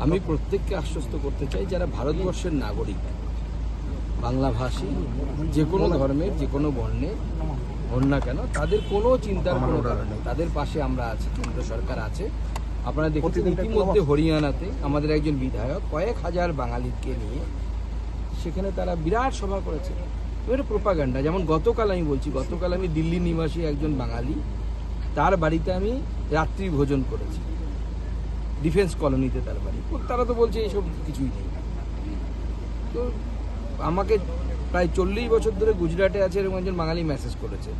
আমি প্রত্যেককে আশ্বস্ত করতে চাই যারা ভারতবর্ষের নাগরিক, বাংলাভাষী, যে কোনো ধর্মের, যে কোনো বর্ণের হন না কেন, তাদের কোনো চিন্তার কোনো কারণ নেই। তাদের পাশে আমরা আছি, কেন্দ্র সরকার আছে। আপনারা দেখেছেন ইতিমধ্যে হরিয়ানাতে আমাদের একজন বিধায়ক কয়েক হাজার বাঙালিকে নিয়ে সেখানে তারা বিরাট সভা করেছে। এবারে প্রোপাগান্ডা। যেমন গতকাল আমি বলছি, গতকাল আমি দিল্লি নিবাসী একজন বাঙালি, তার বাড়িতে আমি রাত্রি ভোজন করেছি, ডিফেন্স কলোনিতে তার বাড়ি। তারা তো বলছে এইসব কিছুই নেই। তো আমাকে প্রায় 40 বছর ধরে গুজরাটে আছে এরকম একজন বাঙালি মেসেজ করেছে,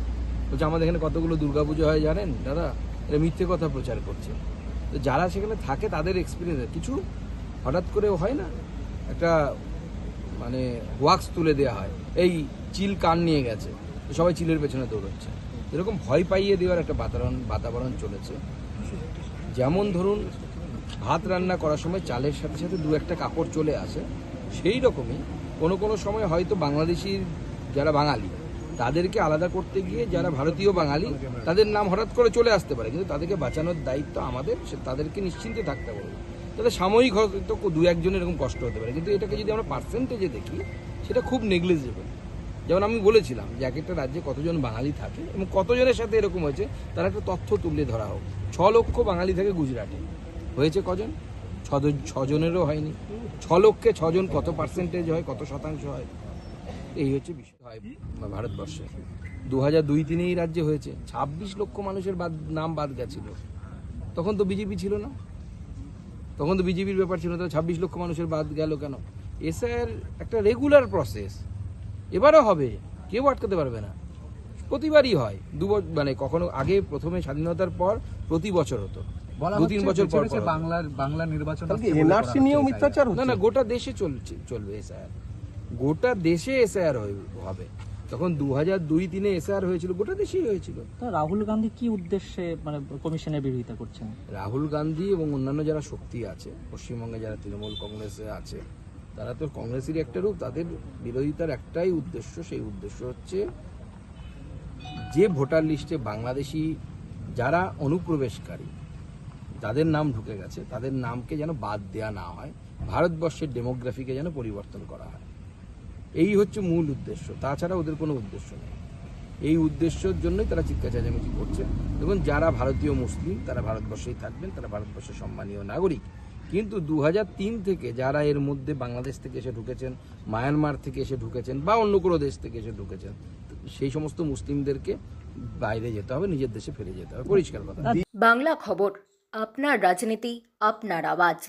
বলছে আমাদের এখানে কতগুলো দুর্গাপুজো হয় জানেন দাদা, এটা মিথ্যে কথা প্রচার করছে। তো যারা সেখানে থাকে তাদের এক্সপিরিয়েন্স কিছু হঠাৎ করে হয় না, একটা মানে ওয়াক্স তুলে দেওয়া হয়, এই চিল কান নিয়ে গেছে, তো সবাই চিলের পেছনে দৌড়চ্ছে। এরকম ভয় পাইয়ে দেওয়ার একটা বাতাবরণ চলেছে। যেমন ধরুন ভাত রান্না করার সময় চালের সাথে সাথে দু একটা কাপড় চলে আসে, সেই রকমই কোনো সময় হয়তো বাংলাদেশি যারা বাঙালি তাদেরকে আলাদা করতে গিয়ে যারা ভারতীয় বাঙালি তাদের নাম হঠাৎ করে চলে আসতে পারে, কিন্তু তাদেরকে বাঁচানোর দায়িত্ব আমাদের। তাদেরকে নিশ্চিন্তে থাকতে হবে। তাদের সাময়িক হয়তো দু একজনের এরকম কষ্ট হতে পারে, কিন্তু এটাকে যদি আমরা পার্সেন্টেজে দেখি সেটা খুব নেগলিজেবল। যেমন আমি বলেছিলাম যে এক একটা রাজ্যে কতজন বাঙালি থাকে এবং কতজনের সাথে এরকম হয়েছে তার একটা তথ্য তুলে ধরা হোক। 6 লক্ষ বাঙালি থাকে গুজরাটে, হয়েছে কজন? 6 জনেরও হয়নি। 6 লক্ষে 6 জন কত পার্সেন্টেজ হয়, কত শতাংশ হয়? এই হচ্ছে বিষয় হয় ভারতবর্ষে। 2002-03 এই রাজ্যে হয়েছে 26 লক্ষ মানুষের নাম বাদ গেছিল। তখন তো বিজেপি ছিল না, তখন তো বিজেপির ব্যাপার ছিল, তো 26 লক্ষ মানুষের বাদ গেল কেন? এসআইআর একটা রেগুলার প্রসেস, এবারও হবে, কেউ আটকাতে পারবে না। প্রতিবারই হয়, মানে কখনো আগে প্রথমে স্বাধীনতার পর প্রতি বছর হতো, 2-3 বছর পর বাংলা নির্বাচন এনআরসি নিয়েও মিথ্যাচার না না, গোটা দেশে চলবে এসআইআর, গোটা দেশে এসআইআর হবে। তখন 2002-03 এসআইআর হয়েছিল, গোটা দেশেই হয়েছিল। তো রাহুল গান্ধী কি উদ্দেশ্যে মানে কমিশনের বিরোধিতা করছেন? রাহুল গান্ধী এবং অন্যান্য যারা শক্তি আছে পশ্চিমবঙ্গে, যারা তৃণমূল কংগ্রেসে আছে, তারা তো কংগ্রেসেরই একটা রূপ। তাদের বিরোধিতার একটাই উদ্দেশ্য, সেই উদ্দেশ্য হচ্ছে যে ভোটার লিস্টে বাংলাদেশি যারা অনুপ্রবেশকারী যাদের নাম ঢুকে গেছে তাদের নামকে যেন বাদ দেওয়া না হয়, ভারতবর্ষের ডেমোগ্রাফিকে যেন পরিবর্তন করা হয়। এই হচ্ছে মূল উদ্দেশ্য, তাছাড়া ওদের কোনো উদ্দেশ্য নেই। এই উদ্দেশ্যের জন্যই তারা চিৎকার চেঁচামেচি করছে। এবং যারা ভারতীয় মুসলিম তারা ভারতবর্ষেই থাকবেন, তারা ভারতবর্ষের সম্মানীয় নাগরিক। কিন্তু 2003 থেকে যারা এর মধ্যে বাংলাদেশ থেকে এসে ঢুকেছেন, মায়ানমার থেকে এসে ঢুকেছেন বা অন্য কোনো দেশ থেকে এসে ঢুকেছেন, সেই সমস্ত মুসলিমদেরকে বাইরে যেতে হবে, নিজের দেশে ফিরে যেতে হবে, পরিষ্কার কথা। বাংলা খবর, আপনার রাজনীতি, আপনার আওয়াজ।